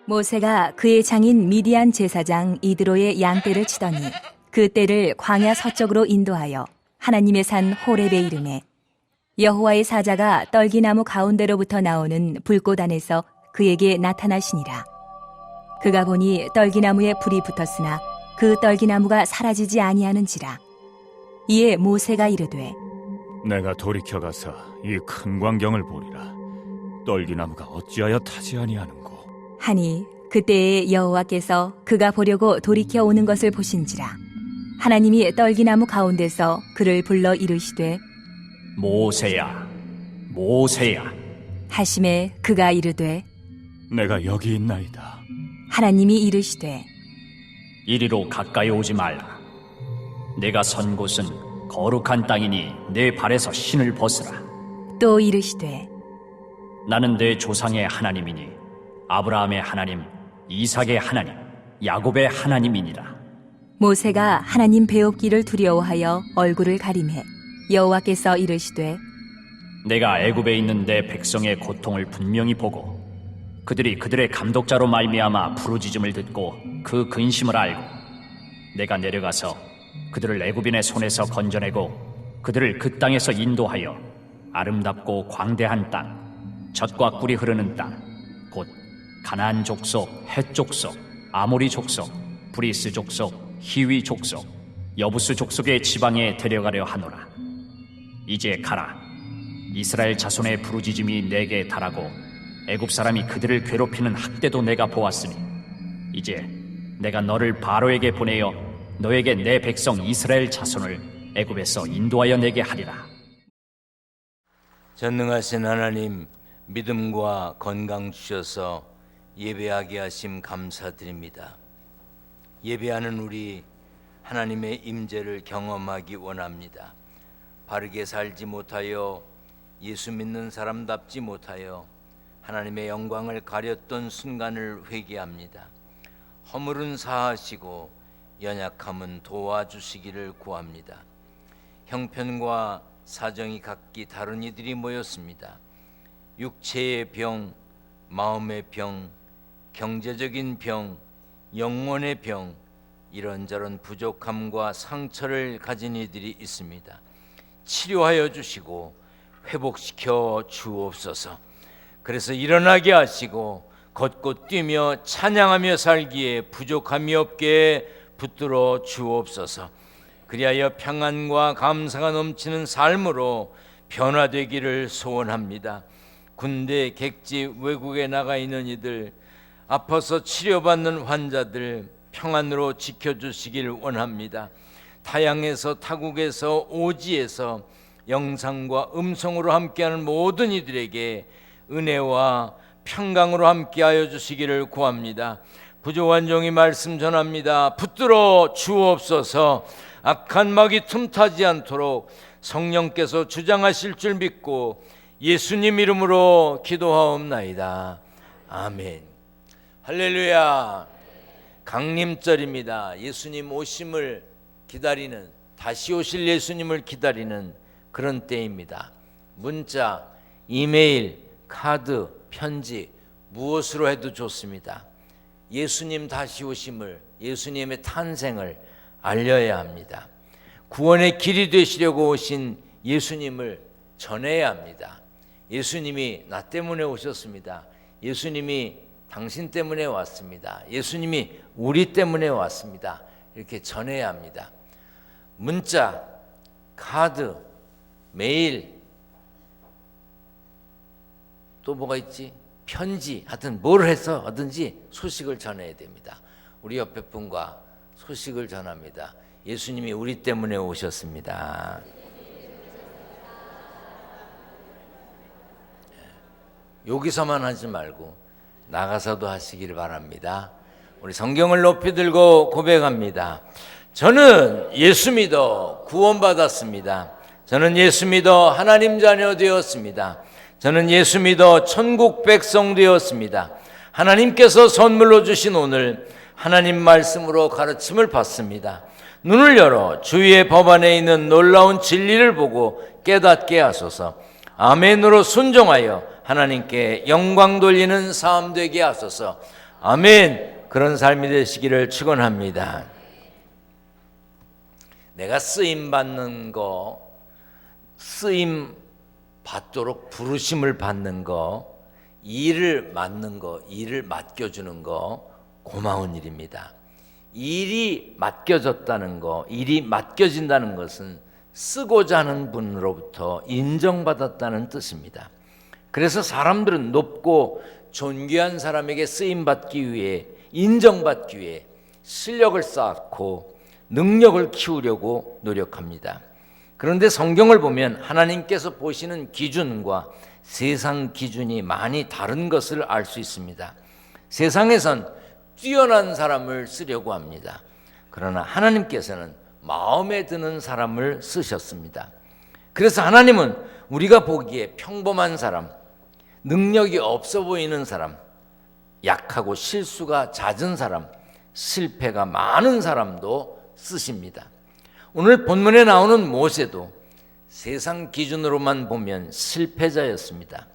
모세가 그의 장인 미디안 제사장 이드로의 양떼를 치더니 그 떼를 광야 서쪽으로 인도하여 하나님의 산 호렙에 이르매 여호와의 사자가 떨기나무 가운데로부터 나오는 불꽃 안에서 그에게 나타나시니라. 그가 보니 떨기나무에 불이 붙었으나 그 떨기나무가 사라지지 아니하는지라. 이에 모세가 이르되 내가 돌이켜 가서 이 큰 광경을 보리라. 떨기나무가 어찌하여 타지 아니하는고. 하니 그때에 여호와께서 그가 보려고 돌이켜 오는 것을 보신지라. 하나님이 떨기나무 가운데서 그를 불러 이르시되 모세야, 모세야. 하심에 그가 이르되 내가 여기 있나이다. 하나님이 이르시되 이리로 가까이 오지 말라. 내가 선 곳은 거룩한 땅이니 내 발에서 신을 벗으라. 또 이르시되 나는 내 조상의 하나님이니 아브라함의 하나님, 이삭의 하나님, 야곱의 하나님이니라. 모세가 하나님 배웁기를 두려워하여 얼굴을 가리매 여호와께서 이르시되 내가 애굽에 있는 내 백성의 고통을 분명히 보고 그들이 그들의 감독자로 말미암아 부르짖음을 듣고 그 근심을 알고 내가 내려가서 그들을 애굽인의 손에서 건져내고 그들을 그 땅에서 인도하여 아름답고 광대한 땅, 젖과 꿀이 흐르는 땅, 곧 가나안 족속, 헷 족속, 아모리 족속, 브리스 족속, 히위 족속, 여부스 족속의 지방에 데려가려 하노라. 이제 가라. 이스라엘 자손의 부르짖음이 내게 달하고 애굽 사람이 그들을 괴롭히는 학대도 내가 보았으니 이제 내가 너를 바로에게 보내어 너에게 내 백성 이스라엘 자손을 애굽에서 인도하여 내게 하리라. 전능하신 하나님, 믿음과 건강 주셔서 예배하게 하심 감사드립니다. 예배하는 우리 하나님의 임재를 경험하기 원합니다. 바르게 살지 못하여 예수 믿는 사람답지 못하여 하나님의 영광을 가렸던 순간을 회개합니다. 허물은 사하시고 연약함은 도와주시기를 구합니다. 형편과 사정이 각기 다른 이들이 모였습니다. 육체의 병, 마음의 병, 경제적인 병, 영혼의 병, 이런저런 부족함과 상처를 가진 이들이 있습니다. 치료하여 주시고 회복시켜 주옵소서. 그래서 일어나게 하시고 걷고 뛰며 찬양하며 살기에 부족함이 없게 붙들어 주옵소서. 그리하여 평안과 감사가 넘치는 삶으로 변화되기를 소원합니다. 군대, 객지, 외국에 나가 있는 이들, 아파서 치료받는 환자들 평안으로 지켜주시길 원합니다. 타양에서, 타국에서, 오지에서 영상과 음성으로 함께하는 모든 이들에게 은혜와 평강으로 함께하여 주시기를 구합니다. 부족한 종이 말씀 전합니다. 붙들어 주옵소서. 악한 마귀 틈타지 않도록 성령께서 주장하실 줄 믿고 예수님 이름으로 기도하옵나이다. 아멘. 할렐루야. 강림절입니다. 예수님 오심을 기다리는, 다시 오실 예수님을 기다리는 그런 때입니다. 문자, 이메일, 카드, 편지 무엇으로 해도 좋습니다. 예수님 다시 오심을, 예수님의 탄생을 알려야 합니다. 구원의 길이 되시려고 오신 예수님을 전해야 합니다. 예수님이 나 때문에 오셨습니다. 예수님이 당신 때문에 왔습니다. 예수님이 우리 때문에 왔습니다. 이렇게 전해야 합니다. 문자, 카드, 메일, 또 뭐가 있지? 편지, 하여튼 뭘 해서 하든지 소식을 전해야 됩니다. 우리 옆에 분과 소식을 전합니다. 예수님이 우리 때문에 오셨습니다. 여기서만 하지 말고 나가서도 하시길 바랍니다. 우리 성경을 높이 들고 고백합니다. 저는 예수 믿어 구원받았습니다. 저는 예수 믿어 하나님 자녀 되었습니다. 저는 예수 믿어 천국 백성 되었습니다. 하나님께서 선물로 주신 오늘 하나님 말씀으로 가르침을 받습니다. 눈을 열어 주위의 법안에 있는 놀라운 진리를 보고 깨닫게 하소서. 아멘으로 순종하여 하나님께 영광 돌리는 삶 되게 하소서. 아멘. 그런 삶이 되시기를 축원합니다. 내가 쓰임 받는 거, 쓰임 받도록 부르심을 받는 거, 일을 맡는 거, 일을 맡겨주는 거 고마운 일입니다. 일이 맡겨졌다는 거, 일이 맡겨진다는 것은 쓰고자 하는 분으로부터 인정받았다는 뜻입니다. 그래서 사람들은 높고 존귀한 사람에게 쓰임받기 위해, 인정받기 위해 실력을 쌓고 능력을 키우려고 노력합니다. 그런데 성경을 보면 하나님께서 보시는 기준과 세상 기준이 많이 다른 것을 알 수 있습니다. 세상에선 뛰어난 사람을 쓰려고 합니다. 그러나 하나님께서는 마음에 드는 사람을 쓰셨습니다. 그래서 하나님은 우리가 보기에 평범한 사람, 능력이 없어 보이는 사람, 약하고 실수가 잦은 사람, 실패가 많은 사람도 쓰십니다. 오늘 본문에 나오는 모세도 세상 기준으로만 보면 실패자였습니다.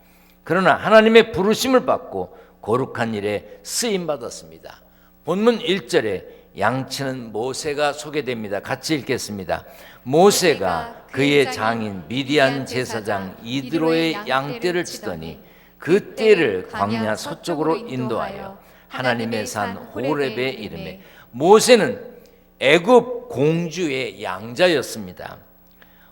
그러나 하나님의 부르심을 받고 거룩한 일에 쓰임받았습니다. 본문 1절에 양치는 모세가 소개됩니다. 같이 읽겠습니다. 모세가 그의 장인 미디안 제사장 이드로의 양떼를 치더니 그 떼를 광야 서쪽으로 인도하여 하나님의 산 호렙에 이르매. 모세는 애굽 공주의 양자였습니다.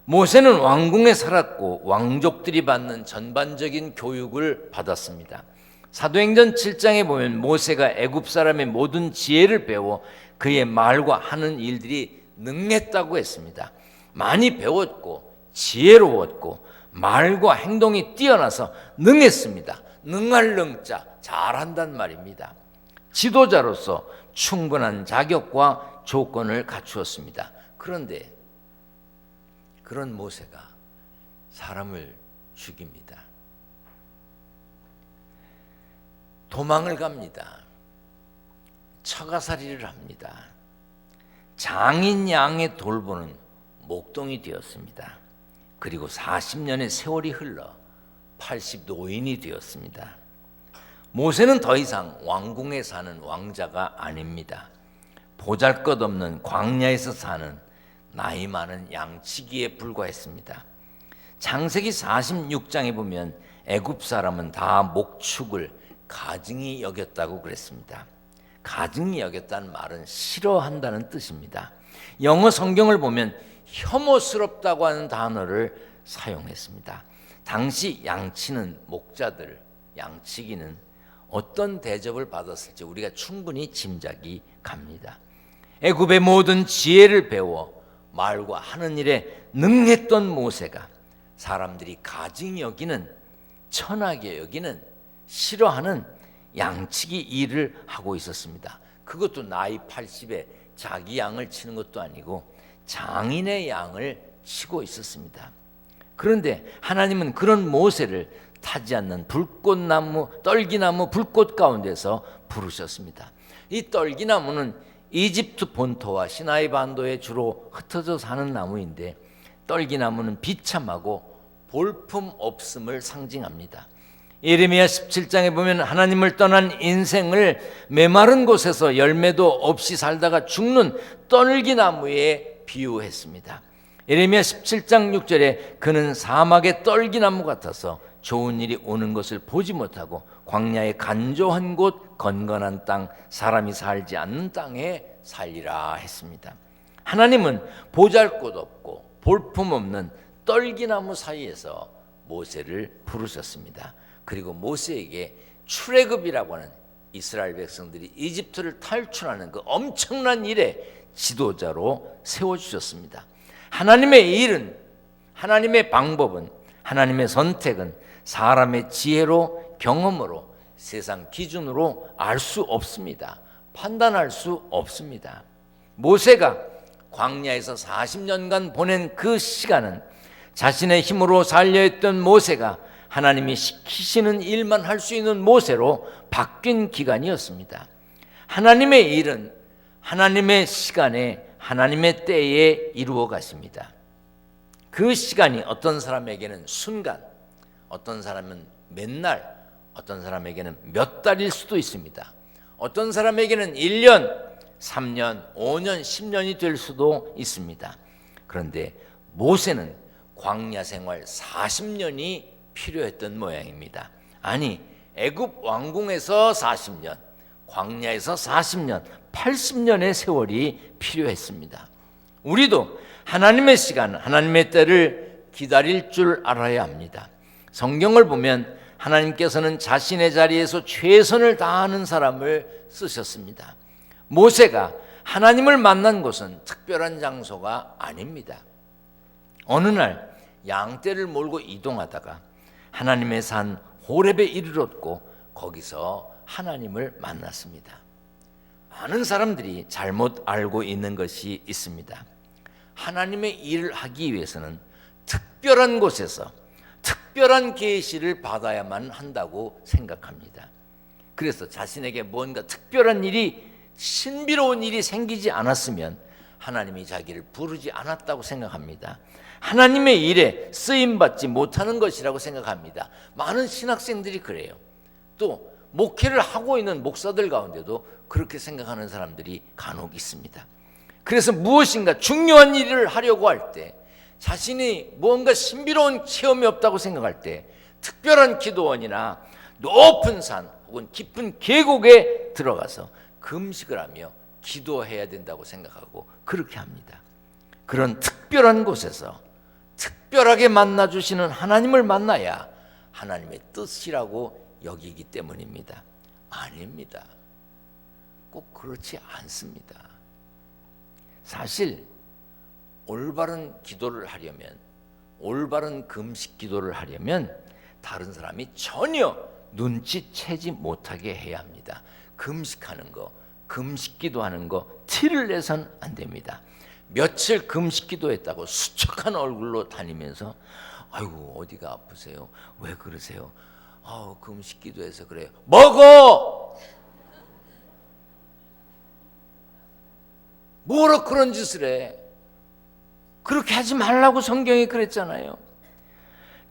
모세는 왕궁에 살았고 왕족들이 받는 전반적인 교육을 받았습니다. 사도행전 7장에 보면 모세가 애굽 사람의 모든 지혜를 배워 그의 말과 하는 일들이 능했다고 했습니다. 많이 배웠고 지혜로웠고 말과 행동이 뛰어나서 능했습니다. 능할 능자, 잘한단 말입니다. 지도자로서 충분한 자격과 조건을 갖추었습니다. 그런데 그런 모세가 사람을 죽입니다. 도망을 갑니다. 처가살이를 합니다. 장인 양의 돌보는 목동이 되었습니다. 그리고 40년의 세월이 흘러 80 노인이 되었습니다. 모세는 더 이상 왕궁에 사는 왕자가 아닙니다. 보잘것없는 광야에서 사는 나이 많은 양치기에 불과했습니다. 창세기 46장에 보면 애굽 사람은 다 목축을 가증히 여겼다고 그랬습니다. 가증히 여겼다는 말은 싫어한다는 뜻입니다. 영어 성경을 보면 혐오스럽다고 하는 단어를 사용했습니다. 당시 양치는 목자들, 양치기는 어떤 대접을 받았을지 우리가 충분히 짐작이 갑니다. 애굽의 모든 지혜를 배워 말과 하는 일에 능했던 모세가 사람들이 가증히 여기는, 천하게 여기는, 싫어하는 양치기 일을 하고 있었습니다. 그것도 나이 80에 자기 양을 치는 것도 아니고 장인의 양을 치고 있었습니다. 그런데 하나님은 그런 모세를 타지 않는 불꽃나무, 떨기나무 불꽃 가운데서 부르셨습니다. 이 떨기나무는 이집트 본토와 시나이 반도에 주로 흩어져 사는 나무인데 떨기나무는 비참하고 볼품 없음을 상징합니다. 예레미야 17장에 보면 하나님을 떠난 인생을 메마른 곳에서 열매도 없이 살다가 죽는 떨기나무에 비유했습니다. 예레미야 17장 6절에 그는 사막의 떨기나무 같아서 좋은 일이 오는 것을 보지 못하고 광야의 간조한 곳, 건건한 땅, 사람이 살지 않는 땅에 살리라 했습니다. 하나님은 보잘것없고 볼품없는 떨기나무 사이에서 모세를 부르셨습니다. 그리고 모세에게 출애굽이라고 하는 이스라엘 백성들이 이집트를 탈출하는 그 엄청난 일의 지도자로 세워주셨습니다. 하나님의 일은, 하나님의 방법은, 하나님의 선택은 사람의 지혜로, 경험으로, 세상 기준으로 알 수 없습니다. 판단할 수 없습니다. 모세가 광야에서 40년간 보낸 그 시간은 자신의 힘으로 살려했던 모세가 하나님이 시키시는 일만 할 수 있는 모세로 바뀐 기간이었습니다. 하나님의 일은 하나님의 시간에, 하나님의 때에 이루어 가십니다. 그 시간이 어떤 사람에게는 순간, 어떤 사람은 몇 날, 어떤 사람에게는 몇 달일 수도 있습니다. 어떤 사람에게는 1년, 3년, 5년, 10년이 될 수도 있습니다. 그런데 모세는 광야 생활 40년이 필요했던 모양입니다. 아니, 애굽 왕궁에서 40년, 광야에서 40년, 80년의 세월이 필요했습니다. 우리도 하나님의 시간, 하나님의 때를 기다릴 줄 알아야 합니다. 성경을 보면 하나님께서는 자신의 자리에서 최선을 다하는 사람을 쓰셨습니다. 모세가 하나님을 만난 곳은 특별한 장소가 아닙니다. 어느 날 양떼를 몰고 이동하다가 하나님의 산 호렙에 이르렀고 거기서 하나님을 만났습니다. 많은 사람들이 잘못 알고 있는 것이 있습니다. 하나님의 일을 하기 위해서는 특별한 곳에서 특별한 계시를 받아야만 한다고 생각합니다. 그래서 자신에게 뭔가 특별한 일이, 신비로운 일이 생기지 않았으면 하나님이 자기를 부르지 않았다고 생각합니다. 하나님의 일에 쓰임받지 못하는 것이라고 생각합니다. 많은 신학생들이 그래요. 또 목회를 하고 있는 목사들 가운데도 그렇게 생각하는 사람들이 간혹 있습니다. 그래서 무엇인가 중요한 일을 하려고 할 때, 자신이 무언가 신비로운 체험이 없다고 생각할 때 특별한 기도원이나 높은 산 혹은 깊은 계곡에 들어가서 금식을 하며 기도해야 된다고 생각하고 그렇게 합니다. 그런 특별한 곳에서 특별하게 만나주시는 하나님을 만나야 하나님의 뜻이라고 여기기 때문입니다. 아닙니다. 꼭 그렇지 않습니다. 사실 올바른 기도를 하려면, 올바른 금식 기도를 하려면 다른 사람이 전혀 눈치채지 못하게 해야 합니다. 금식하는 거, 금식 기도하는 거 티를 내선 안 됩니다. 며칠 금식 기도했다고 수척한 얼굴로 다니면서 아이고 어디가 아프세요? 왜 그러세요? 금식 기도해서 그래요. 먹어! 뭐로 그런 짓을 해? 그렇게 하지 말라고 성경이 그랬잖아요.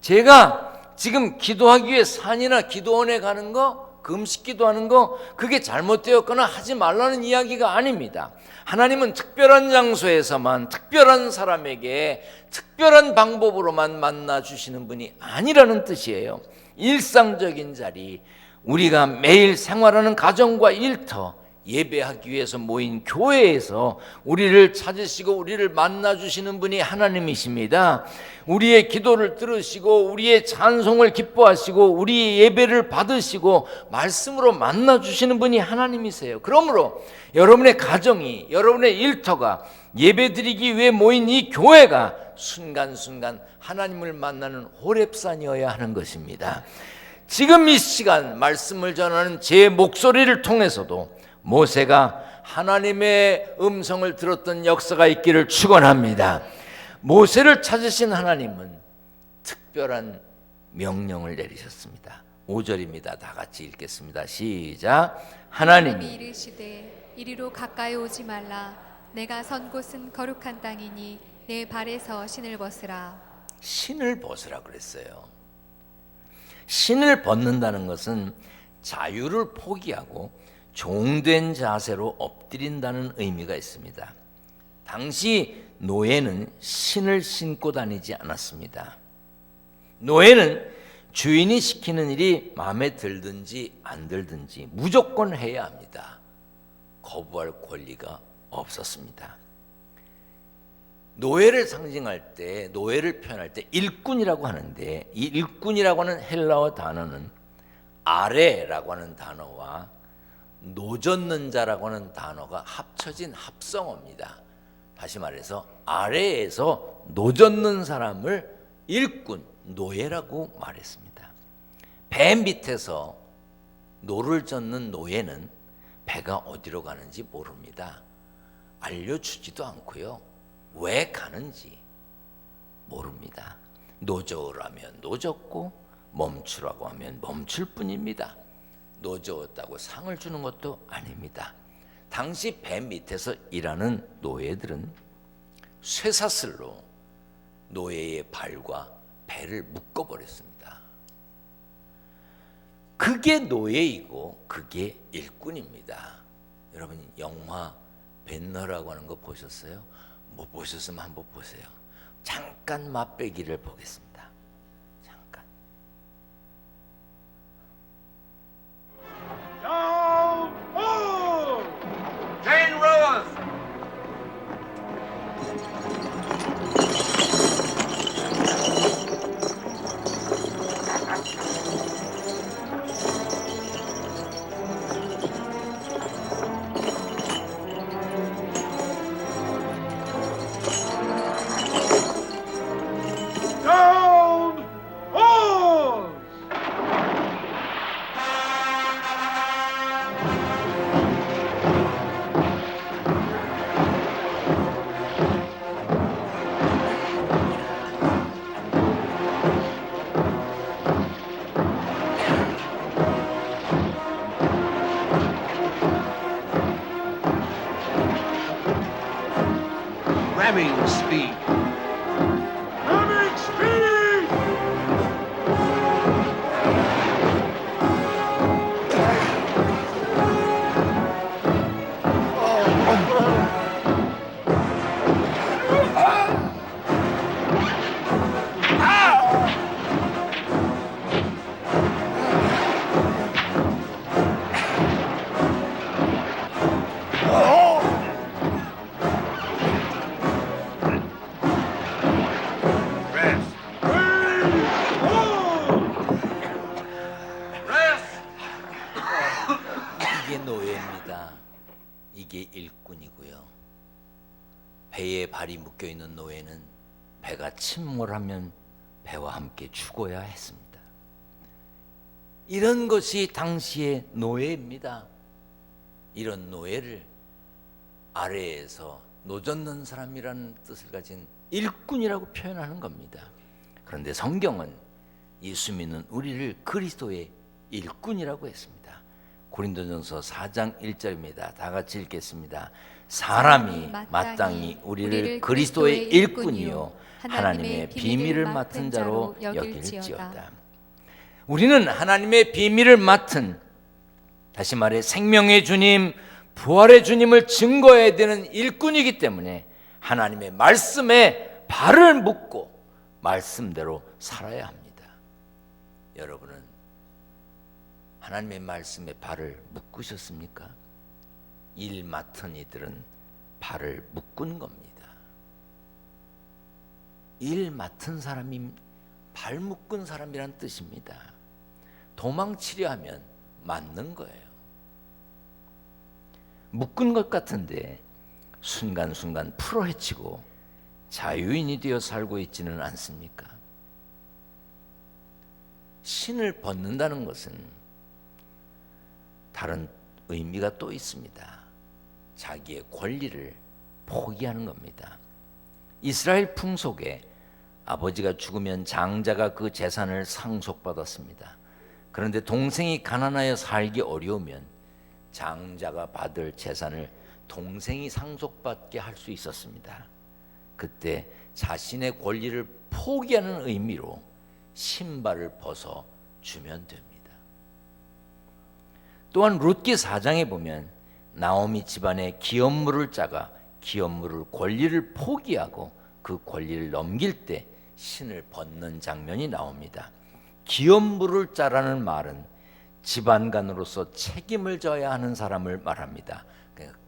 제가 지금 기도하기 위해 산이나 기도원에 가는 거, 금식 기도하는 거, 그게 잘못되었거나 하지 말라는 이야기가 아닙니다. 하나님은 특별한 장소에서만 특별한 사람에게 특별한 방법으로만 만나 주시는 분이 아니라는 뜻이에요. 일상적인 자리, 우리가 매일 생활하는 가정과 일터, 예배하기 위해서 모인 교회에서 우리를 찾으시고 우리를 만나주시는 분이 하나님이십니다. 우리의 기도를 들으시고 우리의 찬송을 기뻐하시고 우리의 예배를 받으시고 말씀으로 만나주시는 분이 하나님이세요. 그러므로 여러분의 가정이, 여러분의 일터가 예배드리기 위해 모인 이 교회가 순간순간 하나님을 만나는 호렙산이어야 하는 것입니다. 지금 이 시간 말씀을 전하는 제 목소리를 통해서도 모세가 하나님의 음성을 들었던 역사가 있기를 축원합니다. 모세를 찾으신 하나님은 특별한 명령을 내리셨습니다. 5절입니다. 다 같이 읽겠습니다. 시작. 하나님이 이르시되 이리로 가까이 오지 말라. 내가 선 곳은 거룩한 땅이니 내 발에서 신을 벗으라. 신을 벗으라 그랬어요. 신을 벗는다는 것은 자유를 포기하고 종된 자세로 엎드린다는 의미가 있습니다. 당시 노예는 신을 신고 다니지 않았습니다. 노예는 주인이 시키는 일이 마음에 들든지 안 들든지 무조건 해야 합니다. 거부할 권리가 없었습니다. 노예를 상징할 때, 노예를 표현할 때 일꾼이라고 하는데, 이 일꾼이라고 하는 헬라어 단어는 아레라고 하는 단어와 노젓는 자라고 하는 단어가 합쳐진 합성어입니다. 다시 말해서 아래에서 노젓는 사람을 일꾼, 노예라고 말했습니다. 배 밑에서 노를 젓는 노예는 배가 어디로 가는지 모릅니다. 알려주지도 않고요. 왜 가는지 모릅니다. 노저으라면 노젓고 멈추라고 하면 멈출 뿐입니다. 노저었다고 상을 주는 것도 아닙니다. 당시 배 밑에서 일하는 노예들은 쇠사슬로 노예의 발과 배를 묶어버렸습니다. 그게 노예이고 그게 일꾼입니다. 여러분 영화 벤너라고 하는 거 보셨어요? 못 보셨으면 한번 보세요. 잠깐 맛배기를 보겠습니다. 잠깐. Down, hold! Jane Rowers! Down, hold! Ramming speed. Ramming speed! Rest. Rest. 이게 노예입니다. 이게 일꾼이고요. 배에 발이 묶여 있는 노예는 배가 침몰하면 배와 함께 죽어야 했습니다. 이런 것이 당시의 노예입니다. 이런 노예를 아래에서 노젓는 사람이라는 뜻을 가진 일꾼이라고 표현하는 겁니다. 그런데 성경은 예수 믿는 우리를 그리스도의 일꾼이라고 했습니다. 고린도전서 4장 1절입니다. 다 같이 읽겠습니다. 사람이 마땅히 우리를 그리스도의 일꾼이요 하나님의 비밀을 맡은 자로 여길지어다. 우리는 하나님의 비밀을 맡은, 다시 말해 생명의 주님, 부활의 주님을 증거해야 되는 일꾼이기 때문에 하나님의 말씀에 발을 묶고 말씀대로 살아야 합니다. 여러분은 하나님의 말씀에 발을 묶으셨습니까? 일 맡은 이들은 발을 묶은 겁니다. 일 맡은 사람이 발 묶은 사람이란 뜻입니다. 도망치려 하면 맞는 거예요. 묶은 것 같은데 순간순간 풀어헤치고 자유인이 되어 살고 있지는 않습니까? 신을 벗는다는 것은 다른 의미가 또 있습니다. 자기의 권리를 포기하는 겁니다. 이스라엘 풍속에 아버지가 죽으면 장자가 그 재산을 상속받았습니다. 그런데 동생이 가난하여 살기 어려우면 장자가 받을 재산을 동생이 상속받게 할 수 있었습니다. 그때 자신의 권리를 포기하는 의미로 신발을 벗어 주면 됩니다. 또한 룻기 4장에 보면 나오미 집안에 기업물을 짜가 기업물을 권리를 포기하고 그 권리를 넘길 때 신을 벗는 장면이 나옵니다. 기업물을 짜라는 말은 집안간으로서 책임을 져야 하는 사람을 말합니다.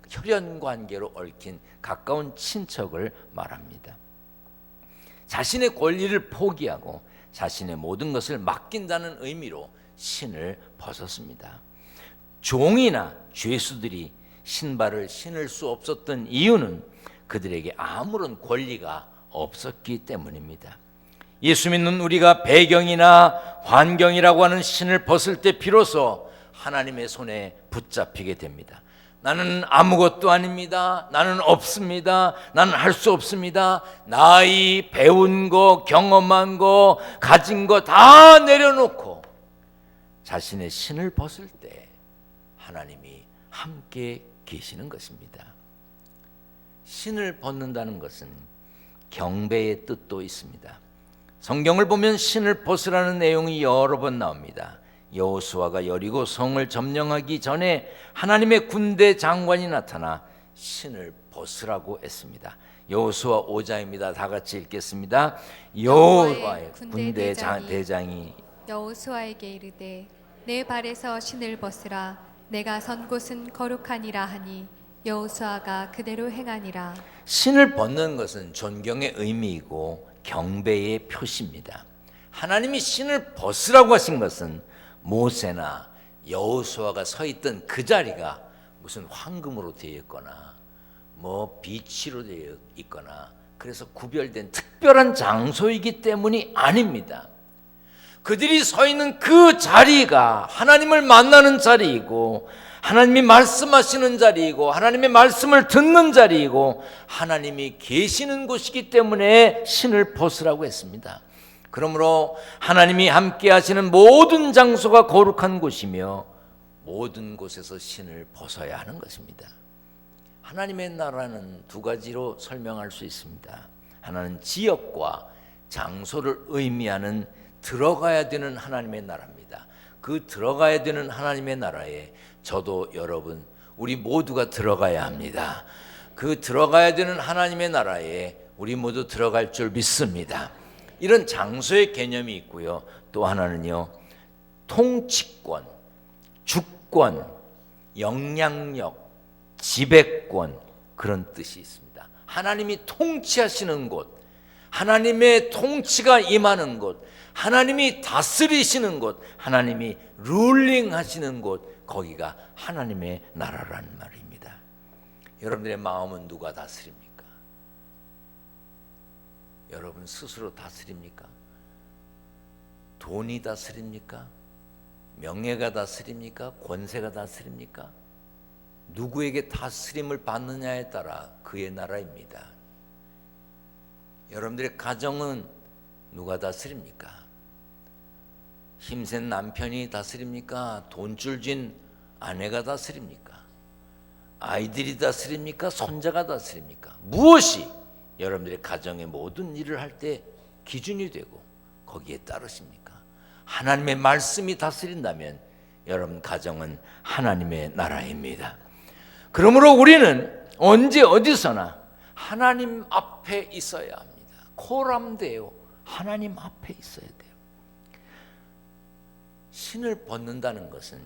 혈연 관계로 얽힌 가까운 친척을 말합니다. 자신의 권리를 포기하고 자신의 모든 것을 맡긴다는 의미로 신을 벗었습니다. 종이나 죄수들이 신발을 신을 수 없었던 이유는 그들에게 아무런 권리가 없었기 때문입니다. 예수 믿는 우리가 배경이나 환경이라고 하는 신을 벗을 때 비로소 하나님의 손에 붙잡히게 됩니다. 나는 아무것도 아닙니다. 나는 없습니다. 나는 할 수 없습니다. 나이, 배운 거, 경험한 거, 가진 거 다 내려놓고 자신의 신을 벗을 때 하나님이 함께 계시는 것입니다. 신을 벗는다는 것은 경배의 뜻도 있습니다. 성경을 보면 신을 벗으라는 내용이 여러 번 나옵니다. 여호수아가 여리고 성을 점령하기 전에 하나님의 군대 장관이 나타나 신을 벗으라고 했습니다. 여호수아 5장입니다. 다 같이 읽겠습니다. 여호와의 군대 대장이 여호수아에게 이르되 내 발에서 신을 벗으라. 내가 선 곳은 거룩하니라 하니 여호수아가 그대로 행하니라. 신을 벗는 것은 존경의 의미이고 경배의 표시입니다. 하나님이 신을 벗으라고 하신 것은 모세나 여호수아가 서 있던 그 자리가 무슨 황금으로 되어 있거나 뭐 비치로 되어 있거나 그래서 구별된 특별한 장소이기 때문이 아닙니다. 그들이 서 있는 그 자리가 하나님을 만나는 자리이고 하나님이 말씀하시는 자리이고 하나님의 말씀을 듣는 자리이고 하나님이 계시는 곳이기 때문에 신을 벗으라고 했습니다. 그러므로 하나님이 함께 하시는 모든 장소가 거룩한 곳이며 모든 곳에서 신을 벗어야 하는 것입니다. 하나님의 나라는 두 가지로 설명할 수 있습니다. 하나는 지역과 장소를 의미하는 들어가야 되는 하나님의 나라입니다. 그 들어가야 되는 하나님의 나라에 저도 여러분 우리 모두가 들어가야 합니다. 그 들어가야 되는 하나님의 나라에 우리 모두 들어갈 줄 믿습니다. 이런 장소의 개념이 있고요. 또 하나는요, 통치권, 주권, 영향력, 지배권 그런 뜻이 있습니다. 하나님이 통치하시는 곳, 하나님의 통치가 임하는 곳, 하나님이 다스리시는 곳, 하나님이 룰링하시는 곳, 거기가 하나님의 나라라는 말입니다. 여러분들의 마음은 누가 다스립니까? 여러분 스스로 다스립니까? 돈이 다스립니까? 명예가 다스립니까? 권세가 다스립니까? 누구에게 다스림을 받느냐에 따라 그의 나라입니다. 여러분들의 가정은 누가 다스립니까? 힘센 남편이 다스립니까? 돈줄 쥔 아내가 다스립니까? 아이들이 다스립니까? 손자가 다스립니까? 무엇이 여러분들의 가정의 모든 일을 할 때 기준이 되고 거기에 따르십니까? 하나님의 말씀이 다스린다면 여러분 가정은 하나님의 나라입니다. 그러므로 우리는 언제 어디서나 하나님 앞에 있어야 합니다. 코람데오, 하나님 앞에 있어야 돼요. 신을 벗는다는 것은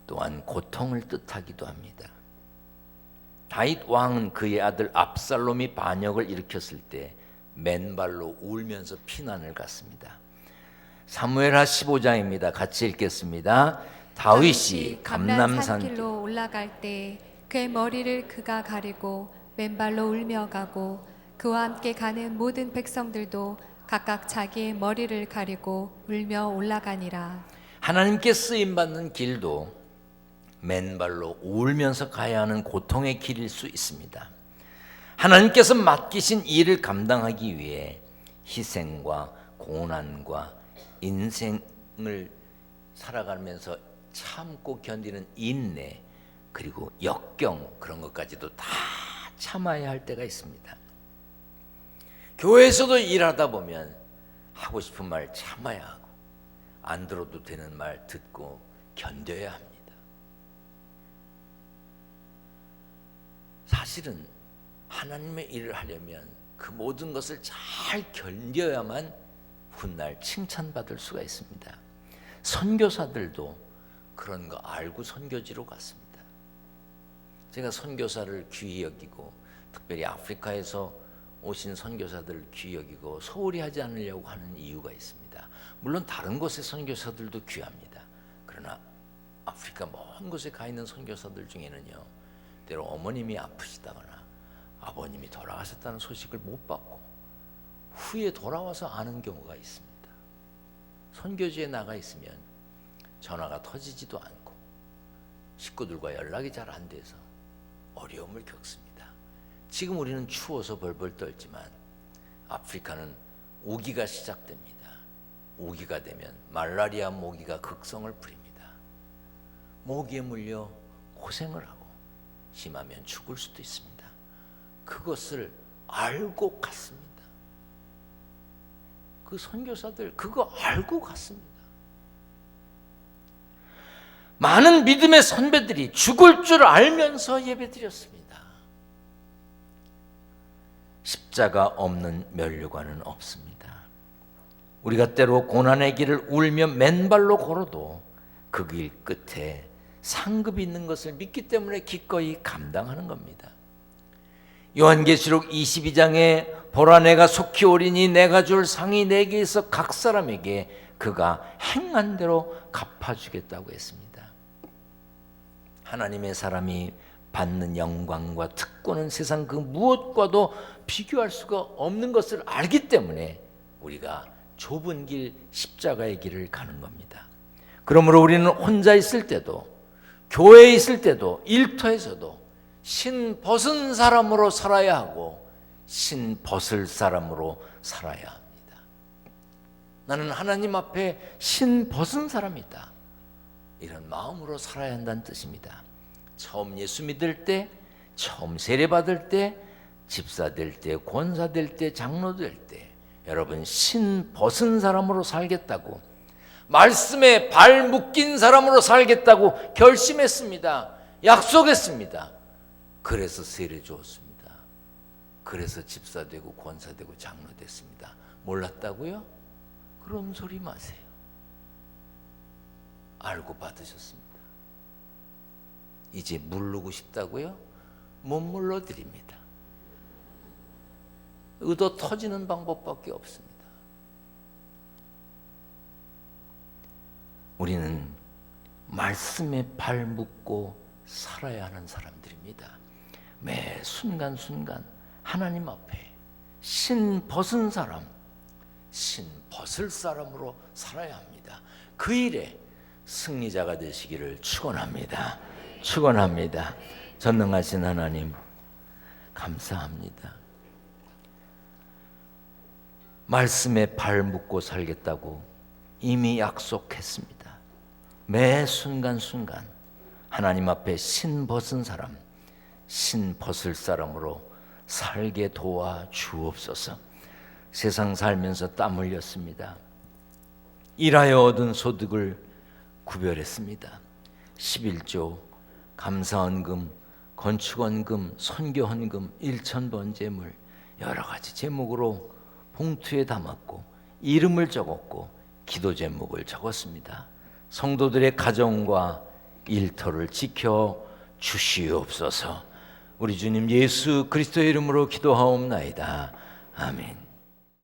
또한 고통을 뜻하기도 합니다. 다윗 왕은 그의 아들 압살롬이 반역을 일으켰을 때 맨발로 울면서 피난을 갔습니다. 사무엘하 15장입니다. 같이 읽겠습니다. 다윗이 감람산 길로 올라갈 때 그의 머리를 그가 가리고 맨발로 울며 가고 그와 함께 가는 모든 백성들도 각각 자기의 머리를 가리고 울며 올라가니라. 하나님께 쓰임받는 길도 맨발로 울면서 가야 하는 고통의 길일 수 있습니다. 하나님께서 맡기신 일을 감당하기 위해 희생과 고난과 인생을 살아가면서 참고 견디는 인내 그리고 역경 그런 것까지도 다 참아야 할 때가 있습니다. 교회에서도 일하다 보면 하고 싶은 말 참아야 하고 안 들어도 되는 말 듣고 견뎌야 합니다. 사실은 하나님의 일을 하려면 그 모든 것을 잘 견뎌야만 훗날 칭찬받을 수가 있습니다. 선교사들도 그런 거 알고 선교지로 갔습니다. 제가 선교사를 귀히 여기고 특별히 아프리카에서 오신 선교사들을 귀히 여기고 소홀히 하지 않으려고 하는 이유가 있습니다. 물론 다른 곳의 선교사들도 귀합니다. 그러나 아프리카 먼 곳에 가 있는 선교사들 중에는요, 때로 어머님이 아프시다거나 아버님이 돌아가셨다는 소식을 못 받고 후에 돌아와서 아는 경우가 있습니다. 선교지에 나가 있으면 전화가 터지지도 않고 식구들과 연락이 잘 안 돼서 어려움을 겪습니다. 지금 우리는 추워서 벌벌 떨지만 아프리카는 우기가 시작됩니다. 우기가 되면 말라리아 모기가 극성을 부립니다. 모기에 물려 고생을 하고 심하면 죽을 수도 있습니다. 그것을 알고 갔습니다. 그 선교사들 그거 알고 갔습니다. 많은 믿음의 선배들이 죽을 줄 알면서 예배드렸습니다. 십자가 없는 면류관은 없습니다. 우리가 때로 고난의 길을 울며 맨발로 걸어도 그 길 끝에 상급이 있는 것을 믿기 때문에 기꺼이 감당하는 겁니다. 요한계시록 22장에 보라 내가 속히 오리니 내가 줄 상이 내게 있어 각 사람에게 그가 행한 대로 갚아주겠다고 했습니다. 하나님의 사람이 받는 영광과 특권은 세상 그 무엇과도 비교할 수가 없는 것을 알기 때문에 우리가 좁은 길, 십자가의 길을 가는 겁니다. 그러므로 우리는 혼자 있을 때도, 교회에 있을 때도, 일터에서도 신 벗은 사람으로 살아야 하고 신 벗을 사람으로 살아야 합니다. 나는 하나님 앞에 신 벗은 사람이다, 이런 마음으로 살아야 한다는 뜻입니다. 처음 예수 믿을 때, 처음 세례받을 때, 집사 될 때, 권사 될 때, 장로 될 때 여러분 신 벗은 사람으로 살겠다고, 말씀에 발 묶인 사람으로 살겠다고 결심했습니다. 약속했습니다. 그래서 세례 주었습니다. 그래서 집사 되고 권사 되고 장로 됐습니다. 몰랐다고요? 그런 소리 마세요. 알고 받으셨습니다. 이제 물르고 싶다고요? 못 물러드립니다. 의도 터지는 방법밖에 없습니다. 우리는 말씀에 발 묶고 살아야 하는 사람들입니다. 매 순간순간 하나님 앞에 신 벗은 사람, 신 벗을 사람으로 살아야 합니다. 그 일에 승리자가 되시기를 축원합니다. 축원합니다. 전능하신 하나님 감사합니다. 말씀에 발 묶고 살겠다고 이미 약속했습니다. 매 순간순간 하나님 앞에 신 벗은 사람, 신 벗을 사람으로 살게 도와 주옵소서. 세상 살면서 땀 흘렸습니다. 일하여 얻은 소득을 구별했습니다. 11조, 감사헌금, 건축헌금, 선교헌금, 일천번제물 여러 가지 제목으로 봉투에 담았고 이름을 적었고 기도 제목을 적었습니다. 성도들의 가정과 일터를 지켜 주시옵소서. 우리 주님 예수 그리스도의 이름으로 기도하옵나이다. 아멘.